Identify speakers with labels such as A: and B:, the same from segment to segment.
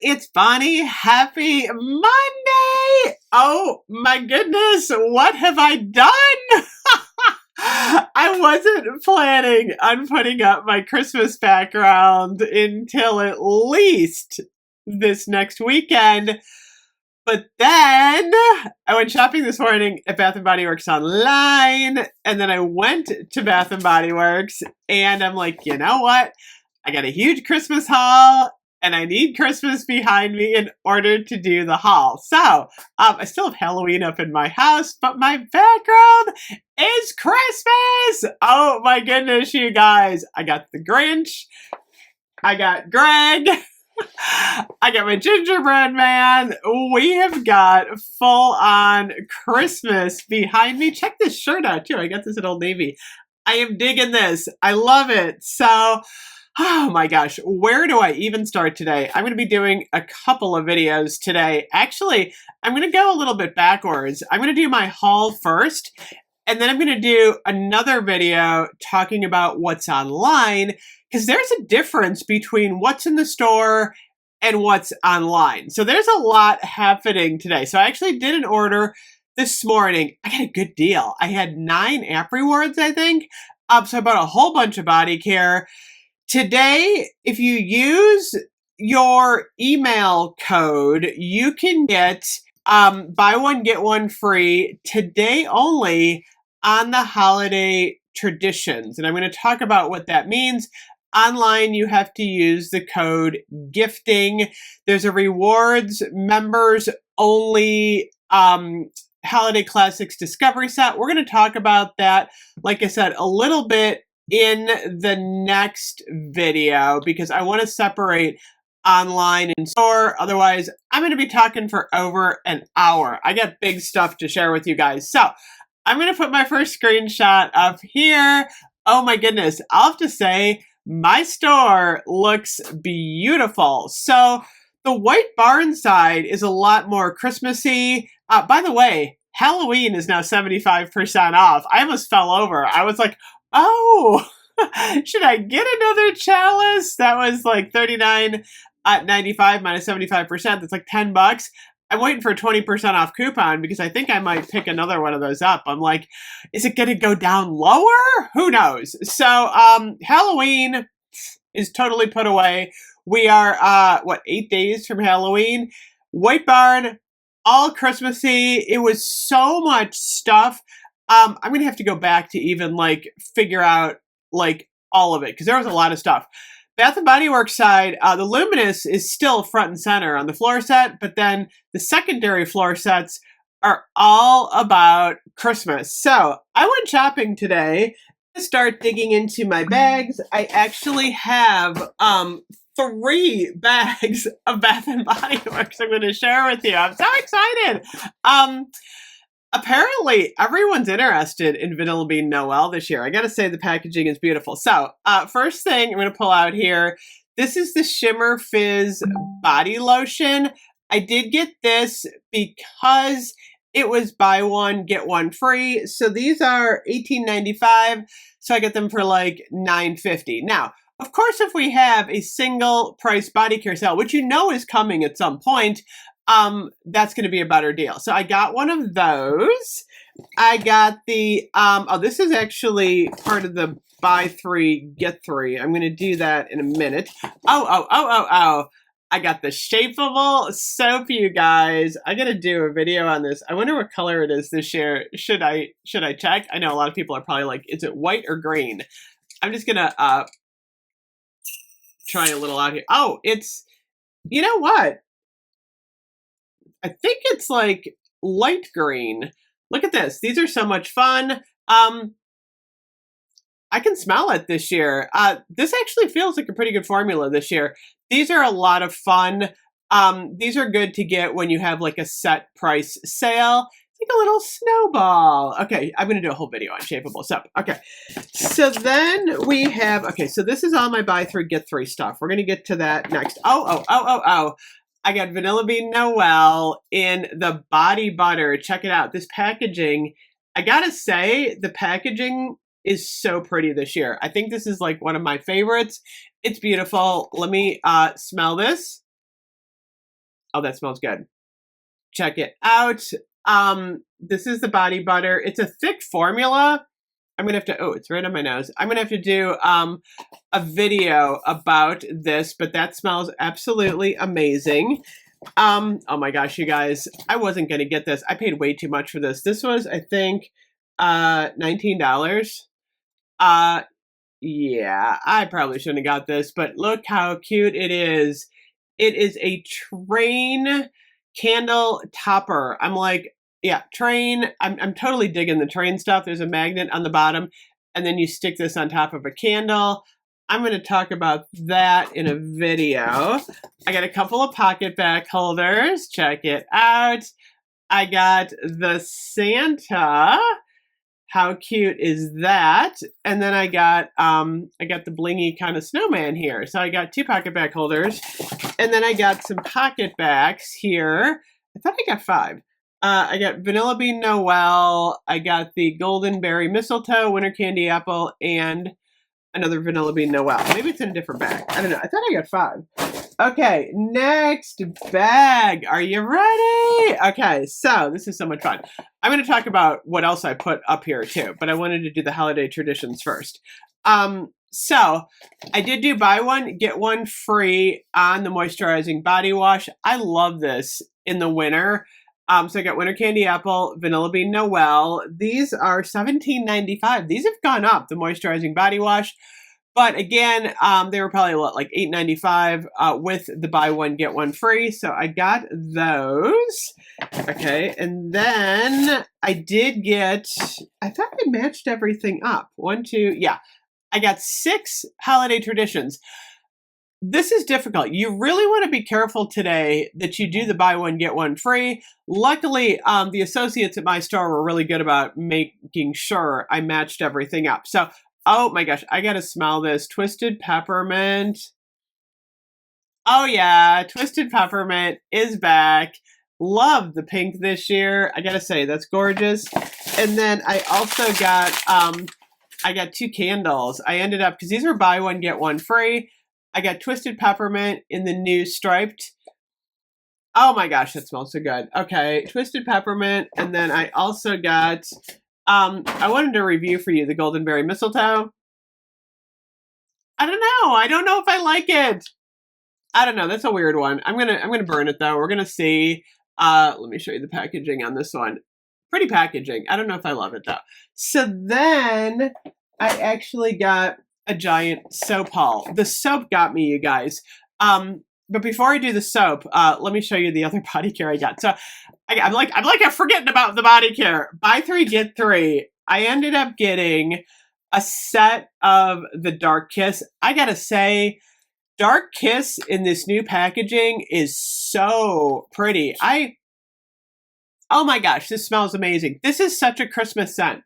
A: It's Bonnie. Happy Monday! Oh my goodness, what have I done? I wasn't planning on putting up my Christmas background until at least this next weekend. But then I went shopping this morning at Bath and Body Works online, and then I went to Bath and Body Works, and I'm like, you know what? I got a huge Christmas haul, and I need Christmas behind me in order to do the haul. So I still have Halloween up in my house, but my background is Christmas. Oh my goodness, you guys! I got the Grinch. I got Greg. I got my gingerbread man. We have got full on Christmas behind me. Check this shirt out too. I got this at Old Navy. I am digging this. I love it. So, oh my gosh, where do I even start today? I'm going to be doing a couple of videos today. Actually, I'm going to go a little bit backwards. I'm going to do my haul first, and then I'm going to do another video talking about what's online, because there's a difference between what's in the store and what's online. So there's a lot happening today. So I actually did an order this morning. I got a good deal. I had 9 app rewards, I think. So I bought a whole bunch of body care. Today, if you use your email code, you can get buy one, get one free today only on the holiday traditions. And I'm going to talk about what that means. Online, you have to use the code GIFTING. There's a rewards members only Holiday Classics Discovery Set. We're going to talk about that, like I said, a little bit in the next video, because I want to separate online and store. Otherwise, I'm going to be talking for over an hour. I got big stuff to share with you guys. So I'm going to put my first screenshot up here. Oh my goodness. I'll have to say, my store looks beautiful. So the White Barn side is a lot more Christmassy. By the way, Halloween is now 75% off. I almost fell over. I was like, oh, should I get another chalice? That was like $39.95 minus 75%. That's like $10. I'm waiting for a 20% off coupon because I think I might pick another one of those up. I'm like, is it going to go down lower? Who knows? So Halloween is totally put away. We are, 8 days from Halloween. White Barn, all Christmassy. It was so much stuff. I'm going to have to go back to even like figure out like all of it, because there was a lot of stuff. Bath and Body Works side, the Luminous is still front and center on the floor set, but then the secondary floor sets are all about Christmas. So I went shopping today to start digging into my bags. I actually have 3 bags of Bath and Body Works I'm going to share with you. I'm so excited. Apparently, everyone's interested in Vanilla Bean Noel this year. I gotta say, the packaging is beautiful. So, first thing I'm gonna pull out here, this is the Shimmer Fizz Body Lotion. I did get this because it was buy one, get one free. So these are $18.95. So I get them for like $9.50. Now, of course, if we have a single price body care sale, which you know is coming at some point, that's going to be a better deal. So I got one of those. I got the, this is actually part of the buy 3, get 3. I'm going to do that in a minute. I got the shapeable soap, you guys. I got to do a video on this. I wonder what color it is this year. Should I check? I know a lot of people are probably like, is it white or green? I'm just going to, try a little out here. Oh, it's, you know what? I think it's like light green. Look at this. These are so much fun. I can smell it this year. This actually feels like a pretty good formula this year. These are a lot of fun. These are good to get when you have like a set price sale. It's like a little snowball. Okay, I'm going to do a whole video on shapeable soap. Okay, so then we have, okay, so this is all my buy 3, get 3 stuff. We're going to get to that next. I got Vanilla Bean Noel in the body butter. Check it out. This packaging, I gotta say, the packaging is so pretty this year. I think this is like one of my favorites. It's beautiful. Let me smell this. Oh, that smells good. Check it out. This is the body butter. It's a thick formula. I'm going to have to, oh, it's right on my nose. I'm going to have to do a video about this, but that smells absolutely amazing. Oh my gosh, you guys, I wasn't going to get this. I paid way too much for this. This was, I think, $19. Yeah, I probably shouldn't have got this, but look how cute it is. It is a train candle topper. I'm like, yeah, train. I'm totally digging the train stuff. There's a magnet on the bottom, and then you stick this on top of a candle. I'm going to talk about that in a video. I got a couple of pocket back holders. Check it out. I got the Santa. How cute is that? And then I got the blingy kind of snowman here. So I got 2 pocket back holders, and then I got some pocket backs here. I thought I got 5. I got Vanilla Bean Noel. I got the Golden Berry Mistletoe, Winter Candy Apple, and another Vanilla Bean Noel. Maybe it's in a different bag. I don't know. I thought I got 5. Okay, next bag. Are you ready? Okay, so this is so much fun. I'm going to talk about what else I put up here too, but I wanted to do the holiday traditions first. So I did do buy one, get one free on the moisturizing body wash. I love this in the winter. So I got Winter Candy Apple, Vanilla Bean Noel. These are $17.95. These have gone up, the moisturizing body wash. But again, they were probably like $8.95 with the buy one, get one free. So I got those. Okay, and then I did get, I thought I matched everything up. 1, 2, yeah. I got 6 holiday traditions. This is difficult. You really want to be careful today that you do the buy one, get one free. Luckily, the associates at my store were really good about making sure I matched everything up. So, oh my gosh, I got to smell this. Twisted peppermint. Oh yeah, twisted peppermint is back. Love the pink this year. I got to say, that's gorgeous. And then I also got, I got 2 candles. I ended up, because these were buy one, get one free. I got twisted peppermint in the new striped. Oh my gosh, that smells so good. Okay, twisted peppermint. And then I also got, I wanted to review for you the Golden Berry Mistletoe. I don't know. I don't know if I like it. I don't know. That's a weird one. I'm gonna burn it though. We're gonna see. Let me show you the packaging on this one. Pretty packaging. I don't know if I love it though. So then I actually got a giant soap haul. The soap got me, you guys. But before I do the soap, let me show you the other body care I got. So I'm like I'm forgetting about the body care. Buy 3, get 3. I ended up getting a set of the Dark Kiss. I gotta say, Dark Kiss in this new packaging is so pretty. Oh my gosh, this smells amazing. This is such a Christmas scent.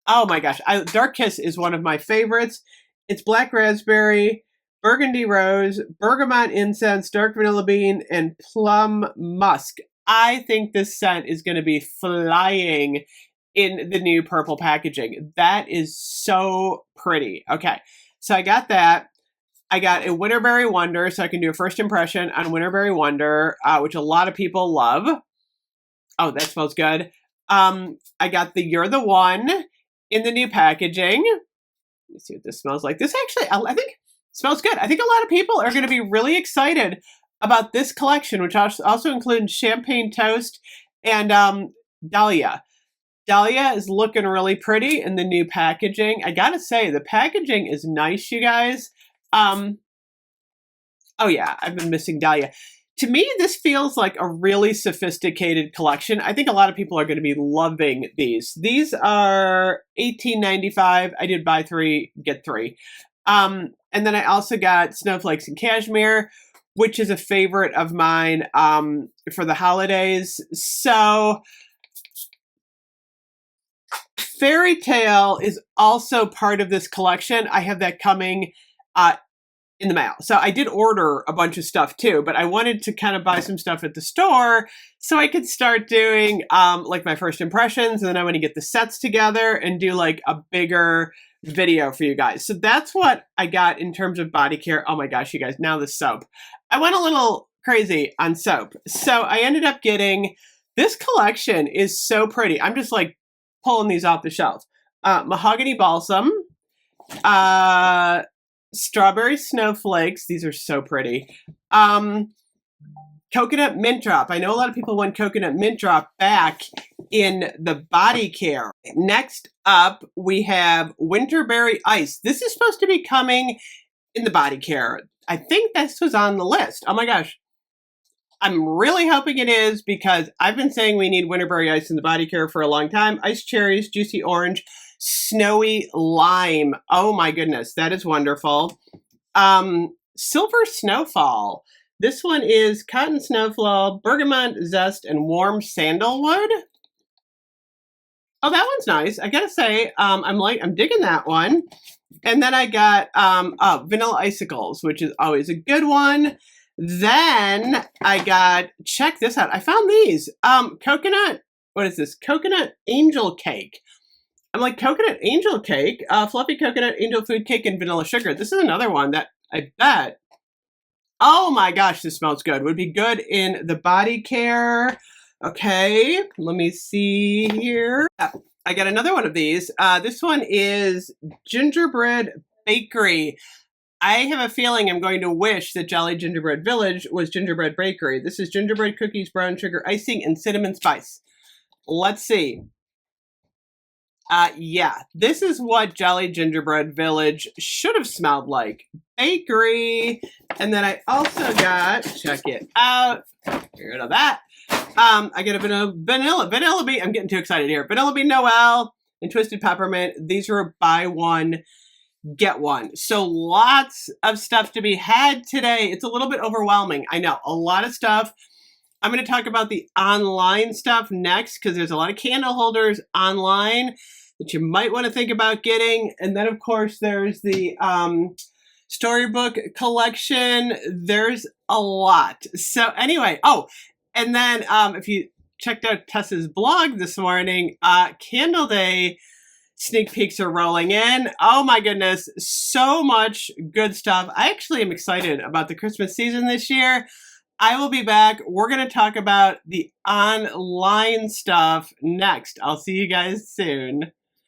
A: Oh my gosh, Dark Kiss is one of my favorites. It's black raspberry, burgundy rose, bergamot incense, dark vanilla bean, and plum musk. I think this scent is going to be flying in the new purple packaging. That is so pretty. Okay, so I got that. I got a Winterberry Wonder, so I can do a first impression on Winterberry Wonder, which a lot of people love. Oh, that smells good. I got the You're the One in the new packaging. Let me see what this smells like. This actually, I think, smells good. I think a lot of people are going to be really excited about this collection, which also includes Champagne Toast and Dahlia. Dahlia is looking really pretty in the new packaging. I gotta say, the packaging is nice, you guys. Oh yeah, I've been missing Dahlia. To me, this feels like a really sophisticated collection. I think a lot of people are going to be loving these. These are $18.95. I did buy 3, get 3. And then I also got Snowflakes and Cashmere, which is a favorite of mine for the holidays. So Fairy Tale is also part of this collection. I have that coming in the mail. So I did order a bunch of stuff too, but I wanted to kind of buy some stuff at the store so I could start doing like my first impressions, and then I want to get the sets together and do like a bigger video for you guys. So that's what I got in terms of body care. Oh my gosh, you guys, now the soap. I went a little crazy on soap. So I ended up getting, this collection is so pretty. I'm just like pulling these off the shelf. Mahogany Balsam, Strawberry Snowflakes. These are so pretty. Coconut Mint Drop. I know a lot of people want Coconut Mint Drop back in the body care. Next up, we have Winterberry Ice. This is supposed to be coming in the body care. I think this was on the list. Oh my gosh. I'm really hoping it is, because I've been saying we need Winterberry Ice in the body care for a long time. Ice cherries, juicy orange, snowy lime. Oh my goodness, that is wonderful. Silver Snowfall. This one is cotton snowfall, bergamot zest, and warm sandalwood. Oh, that one's nice. I gotta say, I'm digging that one. And then I got vanilla icicles, which is always a good one. Then I got, check this out. I found these coconut. What is this? Coconut angel cake. I'm like, coconut angel cake, fluffy coconut angel food cake, and vanilla sugar. This is another one that I bet, oh my gosh, this smells good. Would be good in the body care. Okay, let me see here. I got another one of these. This one is Gingerbread Bakery. I have a feeling I'm going to wish that Jolly Gingerbread Village was Gingerbread Bakery. This is gingerbread cookies, brown sugar icing, and cinnamon spice. Let's see. Yeah, this is what Jolly Gingerbread Village should have smelled like. Bakery. And then I also got, check it out, get rid of that. I get a vanilla bean. I'm getting too excited here. Vanilla bean Noel and twisted peppermint. These were buy one, get one. So lots of stuff to be had today. It's a little bit overwhelming. I know, a lot of stuff. I'm going to talk about the online stuff next, because there's a lot of candle holders online that you might want to think about getting. And then, of course, there's the storybook collection. There's a lot. So anyway, oh, and then if you checked out Tessa's blog this morning, Candle Day sneak peeks are rolling in. Oh my goodness, so much good stuff. I actually am excited about the Christmas season this year. I will be back. We're going to talk about the online stuff next. I'll see you guys soon.